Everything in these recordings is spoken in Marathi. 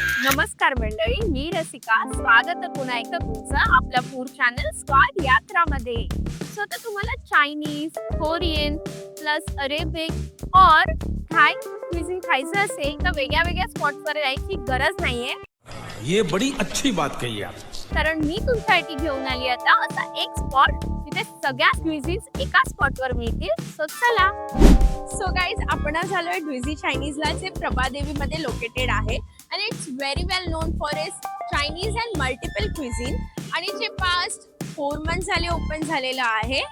नमस्कार मंडळी, मी रसिका. स्वागत आहे पुन्हा एकदा तुमचं आपल्या फूड चॅनल स्वाद यात्रामध्ये. सो तर तुम्हाला चायनीज, कोरियन प्लस अरेबिक और थाय क्विझिन खायचं असेल तर वेगळ्या वेगळ्या स्पॉट्सवर जायची गरज नाहीये. ये बड़ी अच्छी बात कही आप. कारण मी तुमच्यासाठी घेऊन आली आता असा एक स्पॉट जिथे सगळ्या क्विझिन्स एका स्पॉटवर मिळतील. सो चला. सो गाईज, आपण झालोय ड्विझी चायनीजला, जे प्रभादेवी मध्ये लोकेटेड आहे आणि it's very well non for its Chinese and multiple cuisine, आणि जे पास्ट 4 मंथ झाले ओपन झालेलं आहे.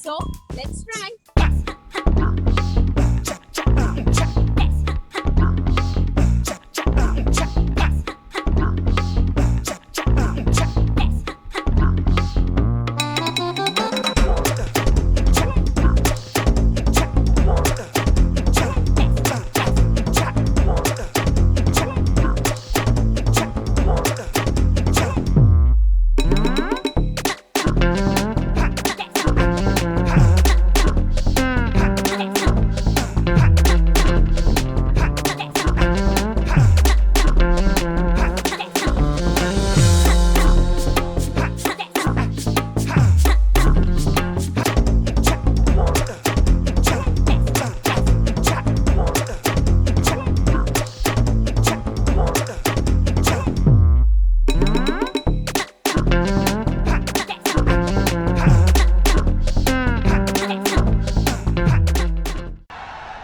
So let's try.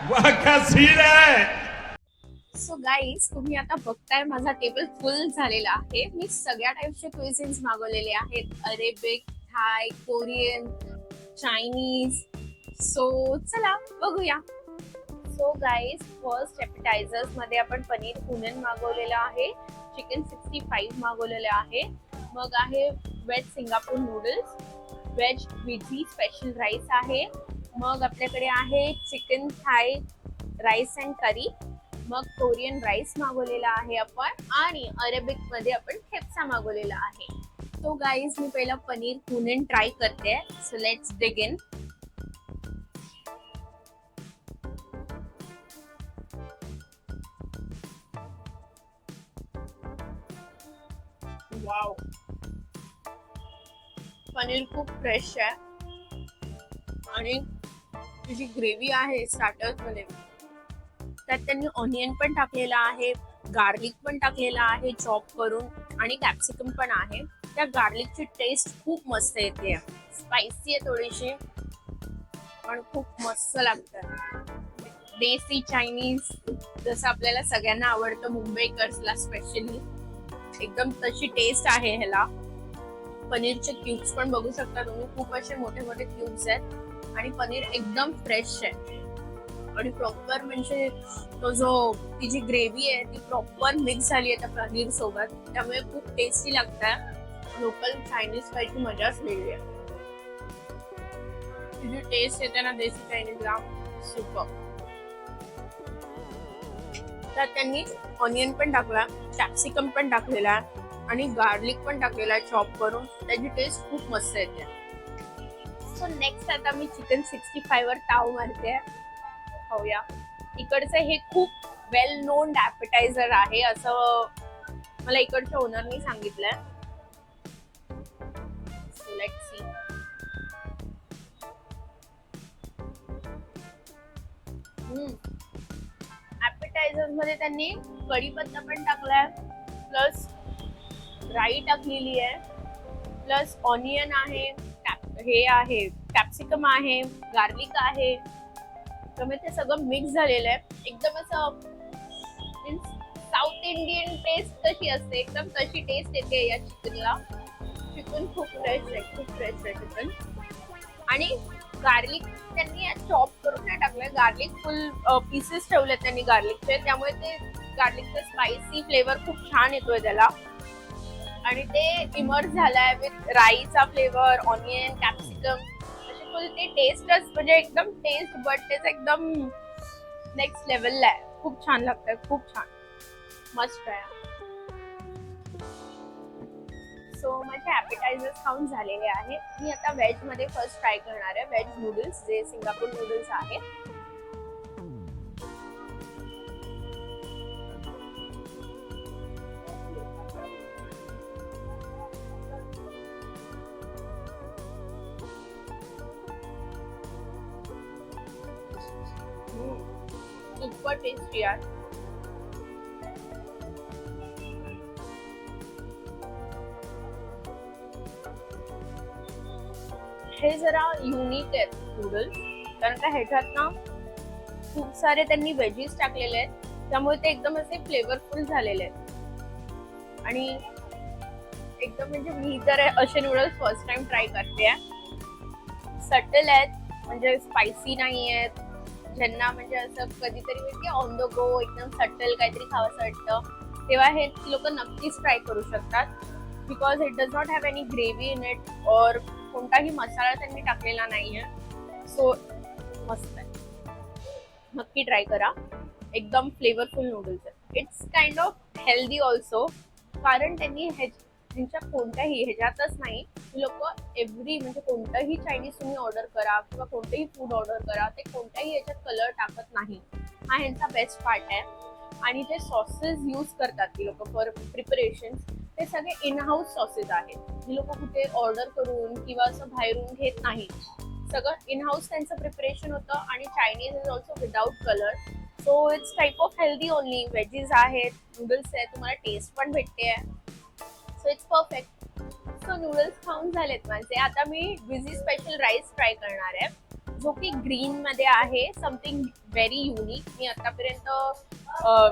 वाह क्या सीन है. सो गाईज, तुम्ही आता बघताय माझा टेबल फुल झालेला आहे. मी सगळ्या टाईपचे क्विझिन्स मागवलेले आहेत. अरेबिक, थाय, कोरियन, चायनीज. सो चला बघूया. सो गाईज, फर्स्ट ॲपेटायझर्स मध्ये आपण पनीर कुनन मागवलेलं आहे, चिकन 65 मागवलेलं आहे, मग आहे veg Singapore noodles, veg veggie special rice आहे, मग आपल्याकडे आहे chicken Thai rice and curry, मग कोरियन राईस मागवलेला आहे आपण, आणि अरेबिक मध्ये आपण खेप्सा मागवलेला आहे. सो गाईज, मी पहिला पनीर कुनन ट्राय करते. So let's dig in. Wow, paneer खूप फ्रेश आहे आणि जी ग्रेव्ही आहे स्टार्टर्स मध्ये, त्यात त्यांनी ऑनियन पण टाकलेला आहे, गार्लिक पण टाकलेला आहे चॉप करून, आणि कॅप्सिकम पण आहे. त्या गार्लिकची टेस्ट खूप मस्त येते. स्पायसी आहे थोडीशी, पण खूप मस्त लागतं. देसी चायनीज जसं आपल्याला सगळ्यांना आवडतं, मुंबईकर्सला स्पेशली, एकदम तशी टेस्ट आहे ह्याला. पनीरचे क्यूब्स पण बघू शकता तुम्ही, खूप असे मोठे मोठे क्यूब्स आहेत, आणि पनीर एकदम फ्रेश आहे, आणि प्रॉपर म्हणजे तो जो ती जी ग्रेव्ही आहे ती प्रॉपर मिक्स झाली आहे त्या पनीर सोबत, त्यामुळे खूप टेस्टी लागतं. लोकल चायनीज खायची मजाच वेगळी आहे. तिची टेस्ट येते ना देसी चायनीजला, सुपर. त्यात त्यांनी ऑनियन पण टाकला, कॅप्सिकम पण टाकलेला, आणि गार्लिक पण टाकलेला चॉप करून, त्याची टेस्ट खूप मस्त येते. सो नेक्स्ट आता मी चिकन 65 वर ताव मारते. खाऊया. इकडचं हे खूप वेल नोन ॲपेटायझर आहे असं मला इकडच्या ओनरनी सांगितलंय. So let's see. ॲपेटायझर मध्ये त्यांनी कढीपत्ता पण टाकलाय, प्लस राई टाकलेली आहे, प्लस ऑनियन आहे, हे आहे कॅप्सिकम आहे, गार्लिक आहे, त्यामुळे ते सगळं मिक्स झालेलं आहे. एकदम असं साऊथ इंडियन टेस्ट कशी असते, एकदम तशी टेस्ट येते या चिकनला. चिकन खूप फ्रेश आहे, खूप फ्रेश आहे चिकन. आणि गार्लिक त्यांनी चॉप करून नाही टाकलंय, गार्लिक फुल पीसेस ठेवले त्यांनी गार्लिकचे, त्यामुळे ते गार्लिकचे स्पायसी फ्लेवर खूप छान येतोय त्याला, आणि ते इमर्ज झालाय विथ राईचा फ्लेवर, ऑनियन, कॅप्सिकम, अशी फुल ती टेस्टच म्हणजे एकदम टेस्ट बट तेच एकदम नेक्स्ट लेवलला आहे. खूप छान लागतंय, खूप छान, मस्त आहे. सो माझे ॲपेटायझर्स खाऊन झालेले आहे. मी आता व्हेज मध्ये फर्स्ट ट्राय करणार आहे व्हेज नूडल्स, जे सिंगापूर नूडल्स आहे. सुपर टेस्टी आहे. हे जरा युनिक आहेत नूडल्स, कारण का ह्याच्यात ना खूप सारे त्यांनी व्हेजीस टाकलेले आहेत, त्यामुळे ते एकदम असे फ्लेवरफुल झालेले आहेत. आणि एकदम म्हणजे मी तर असे नूडल्स फर्स्ट टाइम ट्राय करते. सटल आहेत, म्हणजे स्पायसी नाही आहेत. ज्यांना म्हणजे असं कधीतरी म्हणजे ऑन द गो एकदम सटल काहीतरी खावंसं वाटतं, तेव्हा हे लोक नक्कीच ट्राय करू शकतात. Because it does not have any gravy in it, और कोणताही मसाला त्यांनी टाकलेला नाहीये. सो मस्त आहे, नक्की ट्राय करा. एकदम फ्लेवरफुल नूडल्स आहेत. It's kind of healthy also, कारण त्यांनी ह्यांच्या कोणत्याही ह्याच्यातच नाही, लोक एव्हरी म्हणजे कोणतंही चायनीज तुम्ही ऑर्डर करा किंवा कोणतेही फूड ऑर्डर करा, ते कोणत्याही याच्यात कलर टाकत नाही. हा ह्यांचा बेस्ट पार्ट आहे. आणि जे सॉसेस यूज करतात ती लोक फॉर प्रिपरेशन, ते सगळे इन हाऊस सॉसेस आहेत. ही लोक कुठे ऑर्डर करून किंवा असं बाहेरून घेत नाही. सगळं इन हाऊस त्यांचं प्रिपरेशन होतं. आणि Chinese is also without colour. So it's type of healthy only. Veggies आहेत, नूडल्स आहेत, तुम्हाला टेस्ट पण भेटते. So it's perfect. So noodles खाऊन झालेत माझे. आता मी विझी स्पेशल राईस ट्राय करणार आहे, जो की ग्रीन मध्ये आहे. Something very unique. मी आतापर्यंत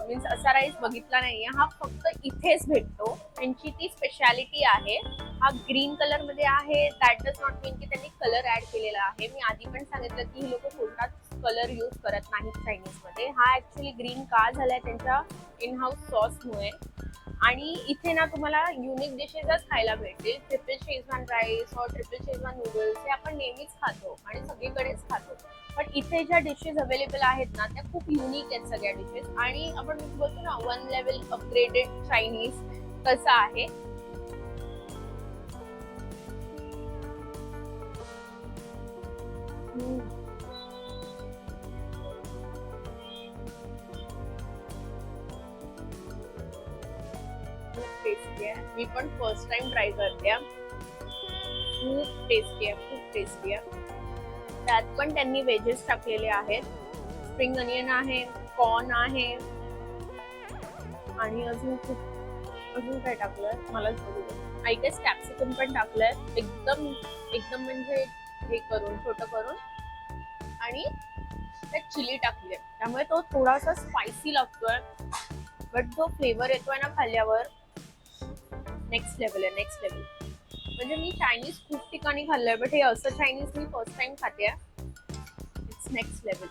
मीन्स असा राईस बघितला नाहीये. हा फक्त इथेच भेटतो. त्यांची ती स्पेशालिटी आहे. हा ग्रीन कलर मध्ये आहे. दॅट डज नॉट मीन की त्यांनी कलर ऍड केलेला आहे. मी आधी पण सांगितलं की ही लोक कोणताच कलर यूज करत नाहीत चायनीज मध्ये. हा ऍक्च्युली ग्रीन का झालाय त्यांच्या इन हाऊस सॉसमुळे. आणि इथे ना तुम्हाला युनिक डिशेसच खायला भेटतील. ट्रिपल शेजवान राईस और ट्रिपल शेजवान नूडल्स हे आपण नेहमीच खातो आणि सगळीकडेच खातो. पण इथे ज्या डिशेस अवेलेबल आहेत ना, त्या खूप युनिक आहेत सगळ्या डिशेस. आणि आपण बोलतो ना वन लेवल अपग्रेडेड चायनीज, कसं आहे. टेस्टी आहे. मी पण फर्स्ट टाइम ट्राय करते. खूप टेस्टी आहे, खूप टेस्टी आहे. त्यात पण त्यांनी व्हेजेस टाकलेले आहेत. स्प्रिंग अनियन आहे, कॉर्न आहे, आणि अजून काय टाकलंय मला बघू. आय गेस कॅप्सिकम पण टाकलंय. एकदम एकदम म्हणजे हे करून छोटं करून. आणि त्यात चिली टाकली, त्यामुळे तो थोडासा स्पायसी लागतोय. बट जो फ्लेवर येतोय ना खाल्ल्यावर, नेक्स्ट लेवल आहे, नेक्स्ट लेवल. म्हणजे मी चायनीज खूप ठिकाणी खाल्लंय, बट हे असं चायनीज मी फर्स्ट टाइम खाते. It's next level.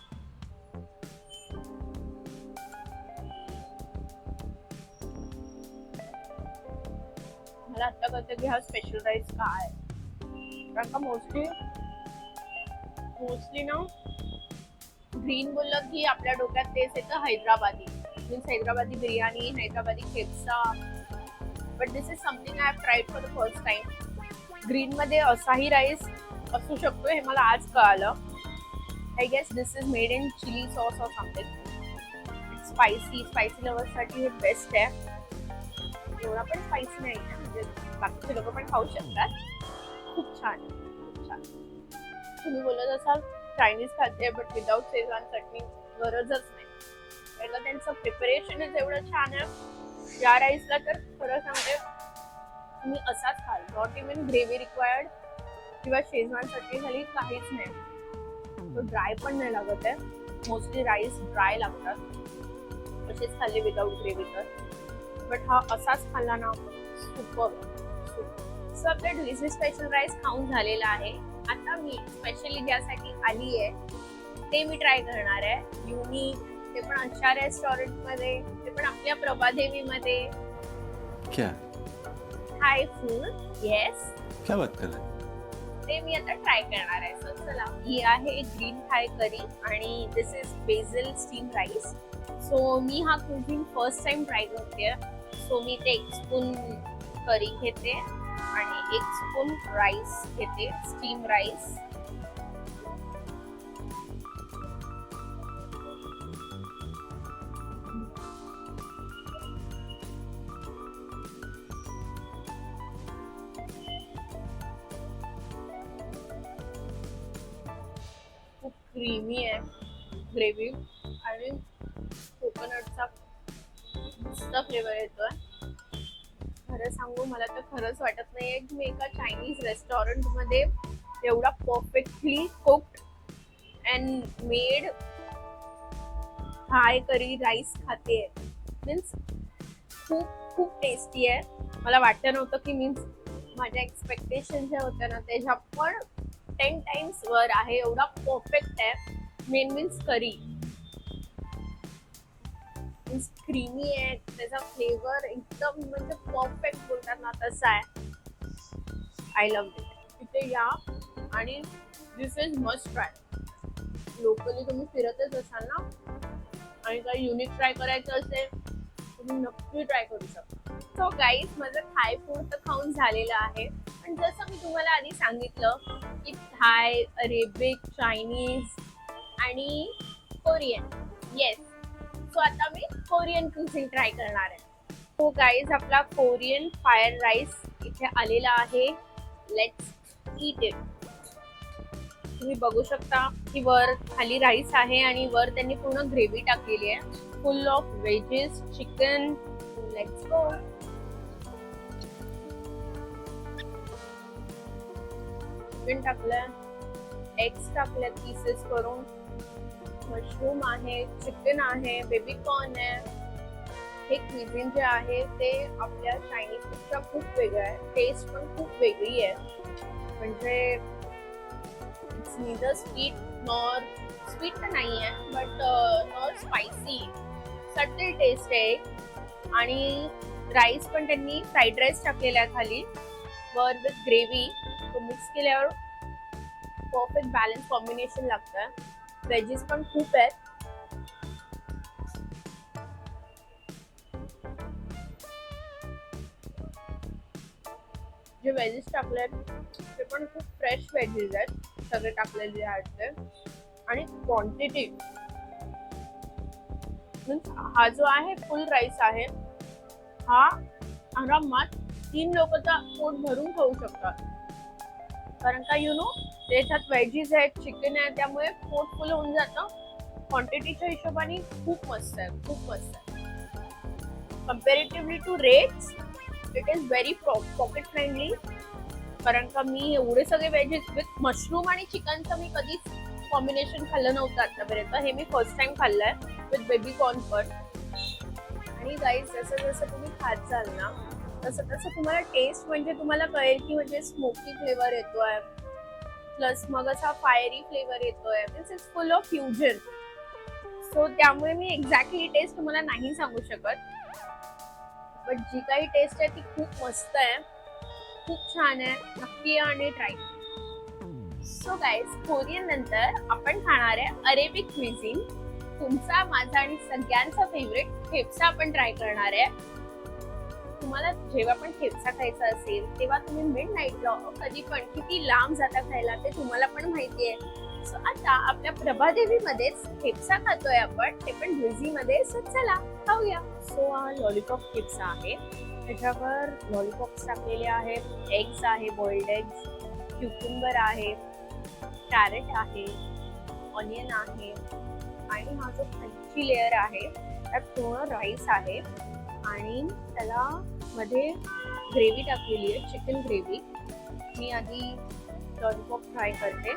मला आता कळतं की हा स्पेशल राईस काय. कारण का मोस्टली ना ग्रीन बोललं की आपल्या डोक्यात तेच येतं हैदराबादी. मीन्स हैदराबादी बिर्याणी, हैदराबादी खेपसा. But this is something I have tried for the first time. Green मध्ये असाही राईस असू शकतो हे मला आज कळालं. I guess this is made in chilli sauce और समथिंग. इट्स स्पायसी लवर्ससाठी हे बेस्ट आहे. एवढा पण स्पायसी नाही आहे, म्हणजे बाकीचे लोक पण खाऊ शकतात. खूप छान, खूप छान. तुम्ही बोलत असाल चायनीज खाते बट विदाउट शेजवान चटणी, गरजच नाही. पहिलं त्यांचं प्रिपरेशनच एवढं छान आहे. या राईसला तर खरं सांगते तुम्ही असाच खाल, नॉट इव्हन ग्रेव्ही रिक्वायर्ड किंवा शेजवान चटणी झाली, काहीच नाही. तो ड्राय पण नाही लागत आहे. मोस्टली राईस ड्राय लागतात असेच खाल्ले विदाउट ग्रेव्ही तर. बट हा असाच खाल्ला ना, सुपर. सो आपल्या विझी स्पेशल राईस खाऊन झालेला आहे. आता मी स्पेशली ज्यासाठी आली आहे ते मी ट्राय करणार आहे. युनिक, ते पण अशा रेस्टॉरंट मध्ये, ते पण आपल्या प्रभादेवी मध्ये. क्या थाय फूड. येस, क्या बात कर रहे हैं? ते मी आता ट्राय करणार आहे. सो चला, ही आहे ग्रीन थाय करी आणि this is basil steam rice. So मी हा कुकिंग फर्स्ट टाइम ट्राय करते. सो मी ते 1 स्पून करी घेते आणि 1 स्पून राईस घेते, स्टीम राईस. खूप क्रीमी आहे ग्रेव्ही आणि कोकोनटचा मस्त फ्लेवर येतोय. खरं सांगू, मला तर खरंच वाटत नाहीये की मी एका चायनीज रेस्टॉरंट मध्ये एवढा perfectly cooked and made Thai curry rice खाते. मीन्स खूप खूप टेस्टी आहे. मला वाटलं नव्हतं की मीन्स माझ्या एक्सपेक्टेशन ज्या होत्या ना त्याच्या पण 10 टाइम्स वर आहे. एवढा परफेक्ट आहे. मेन मीन्स करी मीन्स क्रीमी आहे. त्याचा फ्लेवर एकदम म्हणजे परफेक्ट बोलतात ना तसा आहे. I love it. तिथे या आणि this is must try. Locally तुम्ही फिरतच असाल ना आणि काही युनिक ट्राय करायचं असेल तुम्ही नक्की ट्राय करू शकता. सो गाईज, माझं थाय फूड तर खाऊन झालेलं आहे. पण जसं मी तुम्हाला आधी सांगितलं की थाय, अरेबिक, चायनीज आणि कोरियन, येस. सो आता मी कोरियन क्युझिन ट्राय करणार आहे. सो गाईज, आपला कोरियन फायर राईस इथे आलेला आहे. Let's eat it. तुम्ही बघू शकता की वर खाली राईस आहे आणि वर त्यांनी पूर्ण ग्रेव्ही टाकलेली आहे. फुल of wages, chicken. Let's go. Chicken टाकलंय, एग्स टाकले पीसेस करून, मशरूम आहे, चिकन आहे, बेबी कॉर्न आहे. हे क्विझिन जे आहे ते आपल्या चायनीज पेक्षा खूप वेगळं आहे. टेस्ट पण खूप वेगळी आहे. म्हणजे it's neither sweet nor sweet तर नाही आहे but nor spicy. Subtle taste आहे. आणि राईस पण त्यांनी फ्राईड राईस टाकलेला आहे खाली वर विथ ग्रेव्ही. तो मिक्स केल्यावर परफेक्ट बॅलन्स कॉम्बिनेशन लागतं. व्हेजेस पण खूप आहेत. जे व्हेजेस टाकले ते पण खूप फ्रेश व्हेजेस आहेत. सगळे टाकलेले आहेत ते. आणि क्वांटिटी मीन्स हा जो आहे फुल राईस आहे हा आरामात 3 लोक तर पोट भरून खाऊ शकतात. कारण का त्याच्यात व्हेजीज आहेत, चिकन आहे, त्यामुळे पोट फुल होऊन जातं. क्वांटिटीच्या हिशोबाने खूप मस्त आहे, खूप मस्त आहे. Comparatively to rates it is very pocket friendly. कारण का मी एवढे सगळे व्हेजेस विथ मशरूम आणि चिकनचं मी कधीच कॉम्बिनेशन खाल्लं नव्हतं आतापर्यंत. हे मी फर्स्ट टाइम खाल्लंय विथ बेबी कॉर्न पण. आणि गाईज, जसं जसं तुम्ही खात जाल ना तसं तसं तुम्हाला टेस्ट म्हणजे तुम्हाला कळेल की म्हणजे स्मोकी फ्लेवर येतोय प्लस मग असा फायरी फ्लेवर येतोय. Means it's full of fusion. So त्यामुळे मी एक्झॅक्टली टेस्ट तुम्हाला नाही सांगू शकत. बट जी काही टेस्ट आहे ती खूप मस्त आहे, खूप छान आहे. नक्की या आणि ट्राय. सो गाईज, कोरियन नंतर आपण खाणार आहे अरेबिक क्विझिन. तुमचा, माझा आणि सगळ्यांचा फेवरेट खेप्सा आपण ट्राय करणार आहे. तुम्हाला जेव्हा पण खेप्सा खायचा असेल तेव्हा तुम्ही मिडनाईटला कधी पण किती लांब जाता खायला ते तुम्हाला पण माहिती आहे. सो आता आपल्या प्रभादेवीमध्येच खेप्सा खातोय आपण, ते पण मध्ये. सो चला खाऊया. सो हा लॉलीपॉप खेप्सा आहे. त्याच्यावर लॉलीपॉप्स टाकलेले आहेत, एग्स आहे, बॉइल्ड एग्स, क्युकुंबर आहे, कॅरेट आहे, ऑनियन आहे आणि हा जो खालची लेअर आहे त्यात पूर्ण राईस आहे आणि त्याला मध्ये ग्रेव्ही टाकलेली आहे, चिकन ग्रेव्ही. मी आधी लॉलीपॉप फ्राय करते.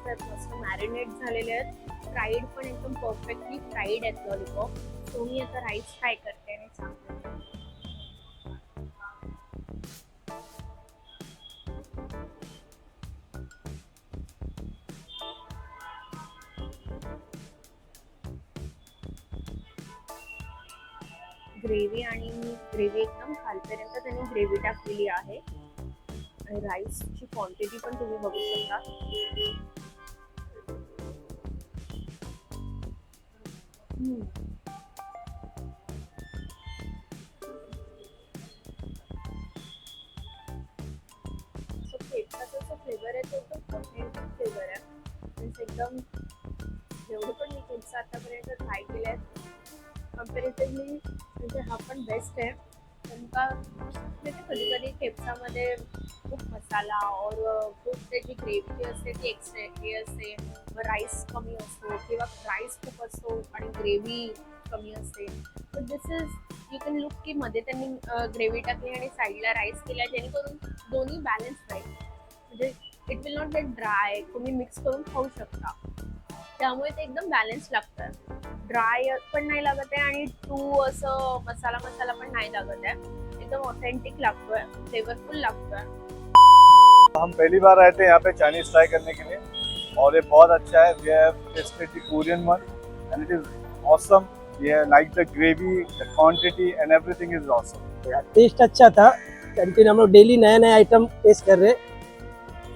मस्त मॅरिनेट झालेले आहेत. फ्राईड पण एकदम परफेक्टली फ्राईड आहेत लॉलीपॉप. सो मी आता राईस फ्राय करते आणि सांगते. ग्रेव्ही आणि ग्रेव्ही एकदम खालपर्यंत त्यांनी ग्रेव्ही टाकलेली आहे आणि राईसची क्वांटिटी पण तुम्ही बघू शकता. सो खेप्साचा जो फ्लेवर आहे तो एकदम ऑथेंटिक फ्लेवर आहे. मीन्स एकदम जेवढे पण मी खेप्सा आतापर्यंत ट्राय केले आहेत कम्पॅरेटिव्हली म्हणजे हा पण बेस्ट आहे. नेमका कधी कधी खेपसामध्ये खूप मसाला और खूप त्याची ग्रेव्ही जी असते ती एक्स्ट्रा हे असते, राईस कमी असतो किंवा राईस खूप असतो आणि ग्रेव्ही कमी असते. तर दिस इज यू कॅन लुक की मध्ये त्यांनी ग्रेव्ही टाकली आणि साईडला राईस केला, जेणेकरून दोन्ही बॅलन्स राहील. म्हणजे it will not gate dry, तुम्ही मिक्स करून खाऊ शकता. त्यामुळे ते एकदम बॅलन्स लागतं. ड्राय पण नाही लागत आहे आणि टू असं मसाला मसाला पण नाही लागत आहे. एकदम ऑथेंटिक लागतोय, फ्लेवरफुल लागतोय. हम पहली बार आए थे यहाँ पे चाइनीज ट्राई करने के लिए और ये बहुत अच्छा है. We have tested the Korean one and it is awesome. ये like the gravy, the quantity and everything is awesome. Taste अच्छा था. कैंटीन हम लोग डेली नया नया आइटम टेस्ट कर रहे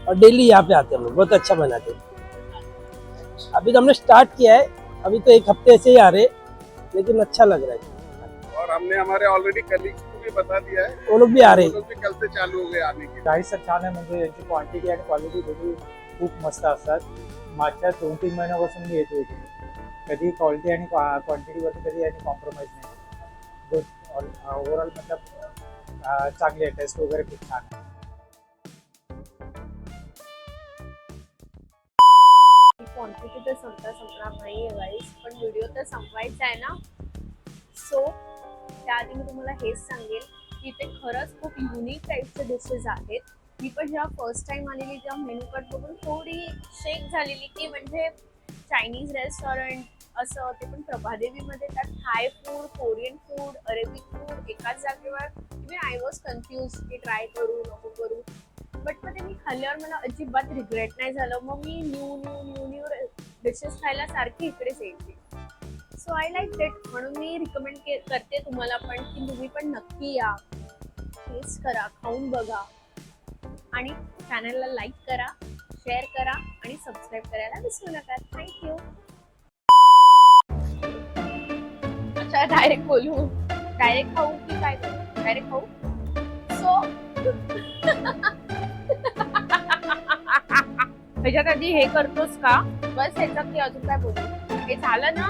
और डेली यहाँ पे आते हैं. हम लोग बहुत अच्छा बनाते हैं. अभी तो हमने स्टार्ट किया है, अभी तो एक हफ्ते से ही आ रहे, लेकिन अच्छा लग रहा है. और हमने हमारे ऑलरेडी कलीग्स को भी बता दिया है, वो लोग भी आ रहे. वो लोग भी कल से चालू हो गए आने की. प्राईस छान आहे. म्हणजे याची क्वांटिटी आणि क्वालिटी दोन्ही खूप मस्त असतात. मागच्या 2-3 महिन्यापासून मी येतो इथे. कधी क्वालिटी आणि क्वांटिटीवरती कधी यांनी कॉम्प्रोमाइज नाही. गुड ओव्हरऑल मतलब चांगली आहे. टेस्ट वगैरे खूप छान आहे. क्वांटिटी तर संपणार नाहीये गाईस, पण व्हिडिओ तर संपवायचा आहे ना. सो त्याआधी मी तुम्हाला हेच सांगेल की इथे खरंच खूप युनिक टाईपचे डिशेस आहेत. मी पण जेव्हा फर्स्ट टाइम आलेली तेव्हा मेनू कार्ड बघून थोडी शेक झालेली की म्हणजे चायनीज रेस्टॉरंट असं, ते पण प्रभादेवीमध्ये त्यात Thai food, Korean food, Arabic food एकाच जागेवर. इव्हन आय वॉज कन्फ्यूज की ट्राय करू नको करू. बट मग ते मी खाल्ल्यावर मला अजिबात रिग्रेट नाही झालं. मग मी न्यू डिशेस खायला सारखी इकडेच यायची. So I like it. म्हणून मी रिकमेंड करते तुम्हाला पण की तुम्ही पण नक्की या, टेस्ट करा, खाऊन बघा आणि चॅनलला लाईक करा, शेअर करा आणि सबस्क्राईब करायला विसरू नका. थँक्यू. अच्छा डायरेक्ट बोलू, डायरेक्ट खाऊ की काय करू? डायरेक्ट खाऊ. सो ह्याच्यात आधी हे करतोस का? बस ह्याच्यात की अजून काय बोलू? हे झालं ना.